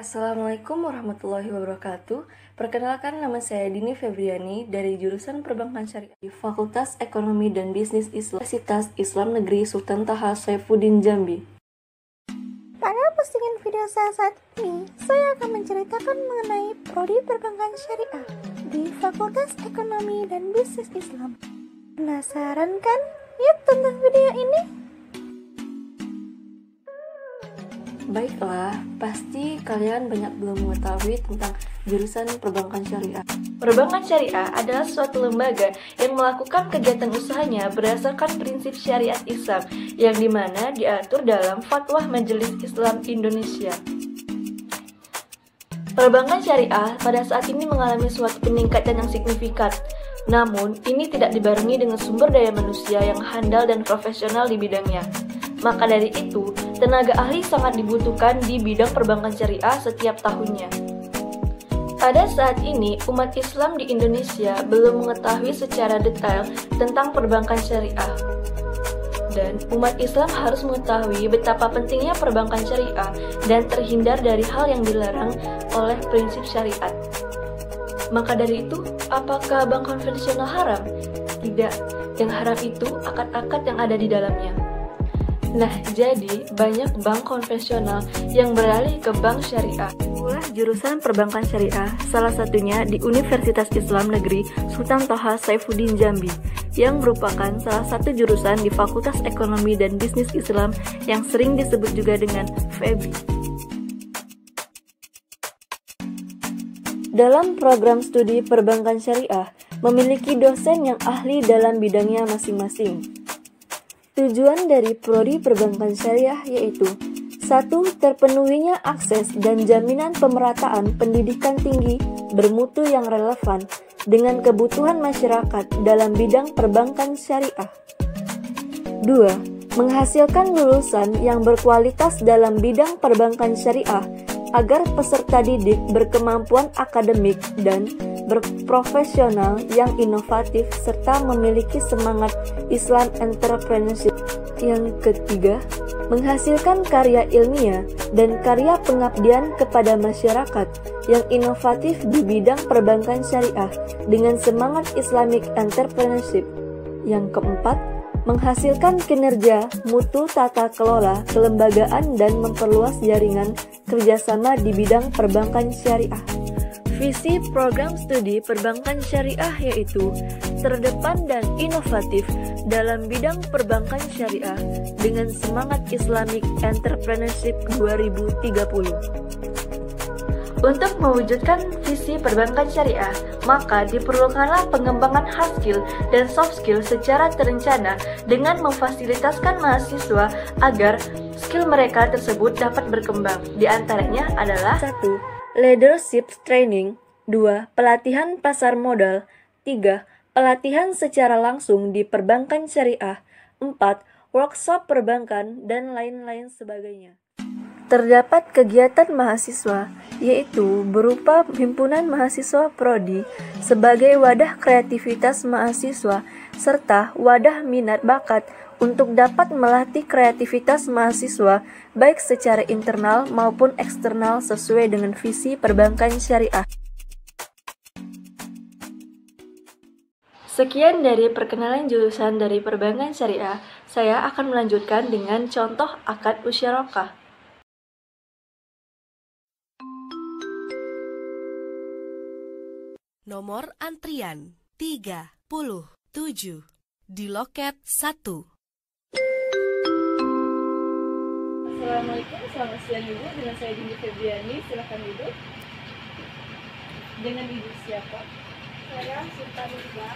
Assalamualaikum warahmatullahi wabarakatuh. Perkenalkan, nama saya Dini Febriani dari jurusan Perbankan Syariah di Fakultas Ekonomi dan Bisnis Islam Universitas Islam Negeri Sultan Taha Saifuddin Jambi. Pada postingan video saya saat ini, saya akan menceritakan mengenai prodi Perbankan Syariah di Fakultas Ekonomi dan Bisnis Islam. Penasaran kan? Yuk tonton video ini. Baiklah, pasti kalian banyak belum mengetahui tentang jurusan Perbankan Syariah. Perbankan Syariah adalah suatu lembaga yang melakukan kegiatan usahanya berdasarkan prinsip syariat Islam yang dimana diatur dalam Fatwa Majelis Islam Indonesia. Perbankan Syariah pada saat ini mengalami suatu peningkatan yang signifikan. Namun, ini tidak dibarengi dengan sumber daya manusia yang handal dan profesional di bidangnya. Maka dari itu, tenaga ahli sangat dibutuhkan di bidang perbankan syariah setiap tahunnya. Pada saat ini, umat Islam di Indonesia belum mengetahui secara detail tentang perbankan syariah. Dan umat Islam harus mengetahui betapa pentingnya perbankan syariah dan terhindar dari hal yang dilarang oleh prinsip syariat. Maka dari itu, apakah bank konvensional haram? Tidak, yang haram itu akad-akad yang ada di dalamnya. Nah, jadi banyak bank konvensional yang beralih ke bank syariah. Itulah jurusan Perbankan Syariah, salah satunya di Universitas Islam Negeri Sultan Taha Saifuddin Jambi, yang merupakan salah satu jurusan di Fakultas Ekonomi dan Bisnis Islam yang sering disebut juga dengan FEBI. Dalam program studi Perbankan Syariah, memiliki dosen yang ahli dalam bidangnya masing-masing. Tujuan dari prodi Perbankan Syariah yaitu 1. Terpenuhinya akses dan jaminan pemerataan pendidikan tinggi bermutu yang relevan dengan kebutuhan masyarakat dalam bidang perbankan syariah. 2. Menghasilkan lulusan yang berkualitas dalam bidang perbankan syariah agar peserta didik berkemampuan akademik dan berprofesional yang inovatif serta memiliki semangat Islam entrepreneurship. Yang ketiga, menghasilkan karya ilmiah dan karya pengabdian kepada masyarakat yang inovatif di bidang perbankan syariah dengan semangat Islamic entrepreneurship. Yang keempat, menghasilkan kinerja mutu tata kelola kelembagaan dan memperluas jaringan kerjasama di bidang perbankan syariah. Visi program studi perbankan syariah yaitu terdepan dan inovatif dalam bidang perbankan syariah dengan semangat Islamic Entrepreneurship 2030. Untuk mewujudkan visi perbankan syariah, maka diperlukanlah pengembangan hard skill dan soft skill secara terencana dengan memfasilitaskan mahasiswa agar skill mereka tersebut dapat berkembang. Di antaranya adalah 1. Leadership training. 2. Pelatihan pasar modal. 3. Pelatihan secara langsung di perbankan syariah. 4. Workshop perbankan dan lain-lain sebagainya. Terdapat kegiatan mahasiswa, yaitu berupa himpunan mahasiswa prodi sebagai wadah kreativitas mahasiswa serta wadah minat bakat untuk dapat melatih kreativitas mahasiswa baik secara internal maupun eksternal sesuai dengan visi perbankan syariah. Sekian dari perkenalan jurusan dari perbankan syariah. Saya akan melanjutkan dengan contoh akad musyarakah. Nomor antrian 37 di loket 1. Assalamualaikum, selamat siang Ibu. Dengan saya Dini Febriani, silakan duduk. Dengan Ibu siapa? Saya Sinta Nurba.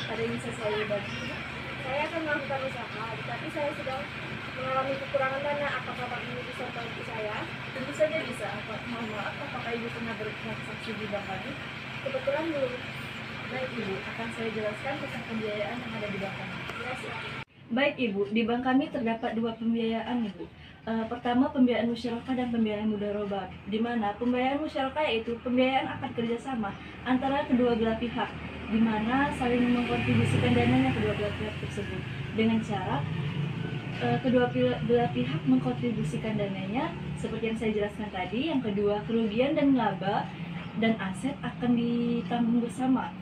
Ada yang bisa saya bantu? Saya akan melakukan usaha, tapi saya sedang mengalami kekurangan dana. Apakah Pak ini bisa bantu saya? Tentu saja bisa. Mohon maaf, apakah Ibu pernah bertransaksi di bank kami? Kebetulan belum. Baik Ibu, akan saya jelaskan tentang pembiayaan yang ada di bank kami. Ya, silakan. Baik Ibu, di bank kami terdapat dua pembiayaan Ibu. Pertama, pembiayaan musyarakah dan pembiayaan mudharabah, di mana pembiayaan musyarakah yaitu pembiayaan akad kerjasama antara kedua belah pihak, di mana saling mengkontribusikan dananya kedua belah pihak tersebut dengan cara kedua belah pihak mengkontribusikan dananya seperti yang saya jelaskan tadi. Yang kedua, kerugian dan laba dan aset akan ditanggung bersama.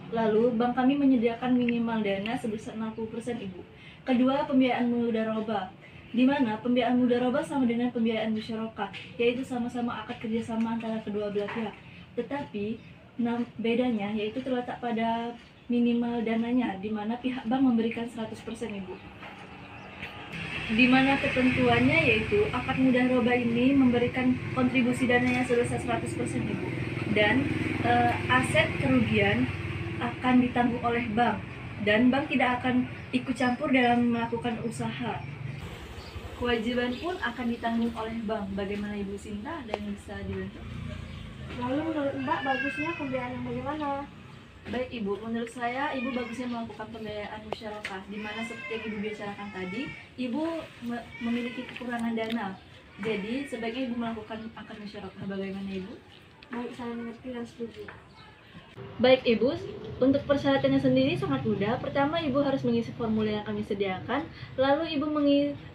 Lalu, bank kami menyediakan minimal dana sebesar 60%, Ibu. Kedua, pembiayaan mudharabah, di mana pembiayaan mudharabah sama dengan pembiayaan musyarakah, yaitu sama-sama akad kerjasama antara kedua belah pihak. Tetapi, bedanya yaitu terletak pada minimal dananya, di mana pihak bank memberikan 100%, Ibu. Di mana ketentuannya yaitu akad mudharabah ini memberikan kontribusi dananya sebesar 100%, Ibu. Dan aset kerugian akan ditanggung oleh bank, dan bank tidak akan ikut campur dalam melakukan usaha. Kewajiban pun akan ditanggung oleh bank. Bagaimana Ibu Sinta, dan bisa dibantu? Lalu menurut Mbak bagusnya pembiayaan yang bagaimana? Baik Ibu, menurut saya Ibu bagusnya melakukan pembiayaan musyarakah, di mana seperti yang Ibu bicarakan tadi, Ibu memiliki kekurangan dana. Jadi sebaiknya Ibu melakukan akad musyarakah. Bagaimana Ibu? Baik, saya mengerti dan setuju. Baik Ibu, untuk persyaratannya sendiri sangat mudah. Pertama, Ibu harus mengisi formulir yang kami sediakan. Lalu Ibu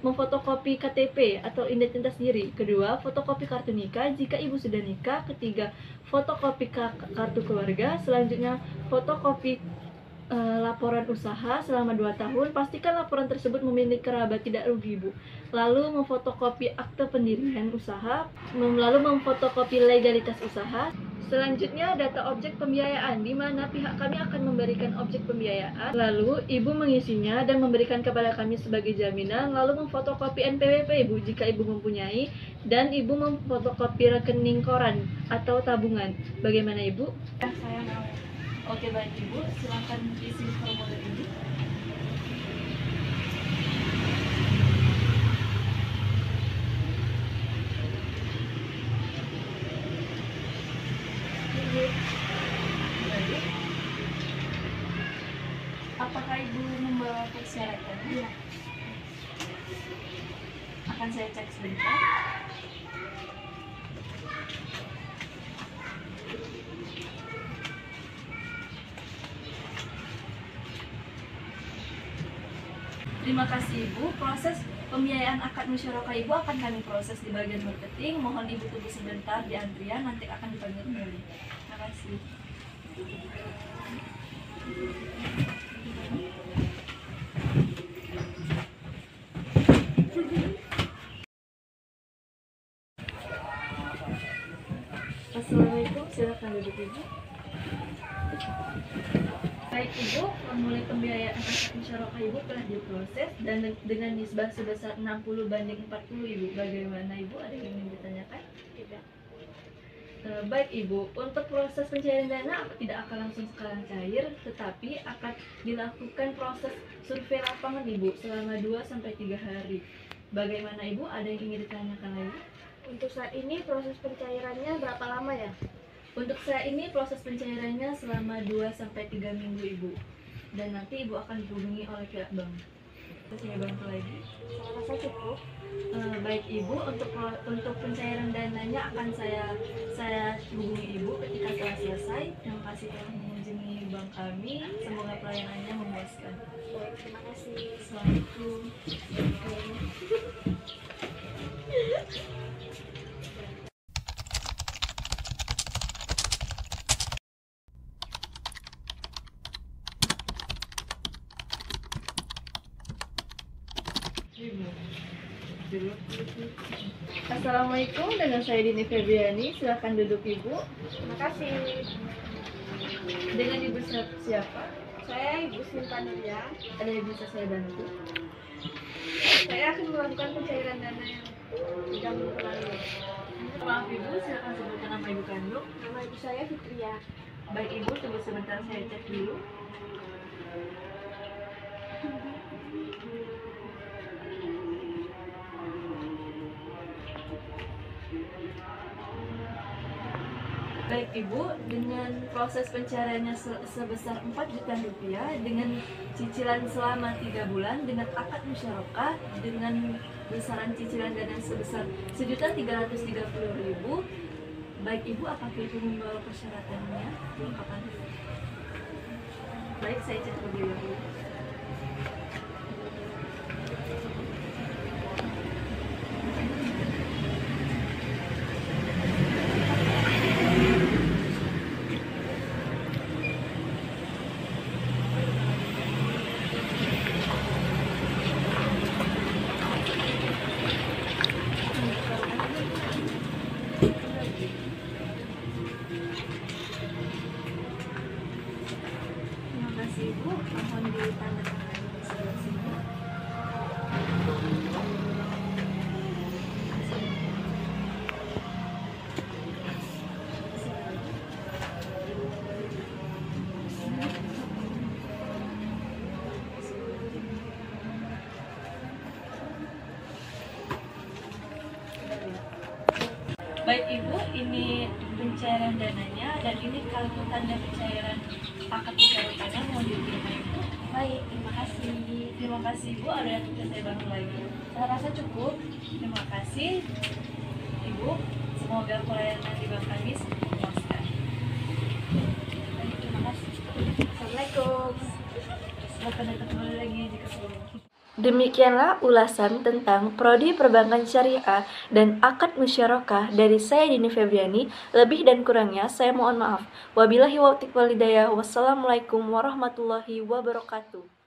memfotokopi KTP atau identitas diri. Kedua, fotokopi kartu nikah jika Ibu sudah nikah. Ketiga, fotokopi kartu keluarga. Selanjutnya, fotokopi laporan usaha selama 2 tahun. Pastikan laporan tersebut memiliki kerabat tidak rugi, Ibu. Lalu memfotokopi akte pendirian usaha. Lalu memfotokopi legalitas usaha. Selanjutnya, data objek pembiayaan, di mana pihak kami akan memberikan objek pembiayaan. Lalu, Ibu mengisinya dan memberikan kepada kami sebagai jaminan. Lalu memfotokopi NPWP Ibu jika Ibu mempunyai. Dan Ibu memfotokopi rekening koran atau tabungan. Bagaimana Ibu? Saya mau. Oke, baik Ibu, silakan isi formulir ini. Apakah Ibu membawa persyaratannya? Iya. Akan saya cek sebentar. Terima kasih Ibu. Proses pembiayaan akad musyarakah Ibu akan kami proses di bagian marketing. Mohon Ibu tunggu sebentar di antrian, nanti akan dipanggil kembali. Terima kasih. Assalamualaikum, silakan duduk Ibu. Baik Ibu, formulir pembiayaan akad musyarakah Ibu telah diproses dan dengan nisbah sebesar 60/40 Ibu. Bagaimana Ibu? Ada yang ingin ditanyakan? Tidak. Baik Ibu, untuk proses pencairan dana tidak akan langsung sekarang cair, tetapi akan dilakukan proses survei lapangan Ibu selama 2-3 hari. Bagaimana Ibu? Ada yang ingin ditanyakan lagi? Untuk saat ini proses pencairannya berapa lama ya? Untuk saya ini proses pencairannya selama 2-3 minggu Ibu. Dan nanti Ibu akan dihubungi oleh pihak bank. Saya bantu lagi. Saya rasa cukup. Baik Ibu, untuk pencairan dananya akan saya hubungi Ibu ketika telah selesai. Terima kasih telah mengunjungi bank kami. Semoga pelayanannya memuaskan. Baik, terima kasih. Assalamualaikum. Assalamualaikum, dengan saya Dini Febriani. Silakan duduk Ibu. Terima kasih. Dengan Ibu siapa? Saya Ibu Sinta Nuria. Ada yang bisa saya bantu? Saya akan melakukan pencairan dana yang 3 minggu lalu. Maaf Ibu, silakan sebutkan nama Ibu kandung. Nama ibu saya Fitria. Baik Ibu, tunggu sebentar saya cek dulu. Baik Ibu, dengan proses pencairannya sebesar 4 juta rupiah dengan cicilan selama 3 bulan dengan akad musyarakah dengan besaran cicilan dana sebesar 1.330.000. Baik Ibu, apakah Ibu membawa persyaratannya? Kapan? Baik, saya cek terlebih dahulu. Baik Ibu, ini pencairan dananya dan ini kartu tanda pencairan akad musyarakahnya mau diterima Ibu. Baik, terima kasih. Terima kasih Ibu, ada yang bisa saya bantu lagi? Saya rasa cukup. Terima kasih Ibu, semoga pelayanan di bank kami memuaskan. Terima kasih. Assalamualaikum. Silakan datang kembali lagi jika perlu. Demikianlah ulasan tentang Prodi Perbankan Syariah dan Akad Musyarakah dari saya Dini Febriani. Lebih dan kurangnya saya mohon maaf. Wabillahi taufiq wal hidayah. Wassalamualaikum warahmatullahi wabarakatuh.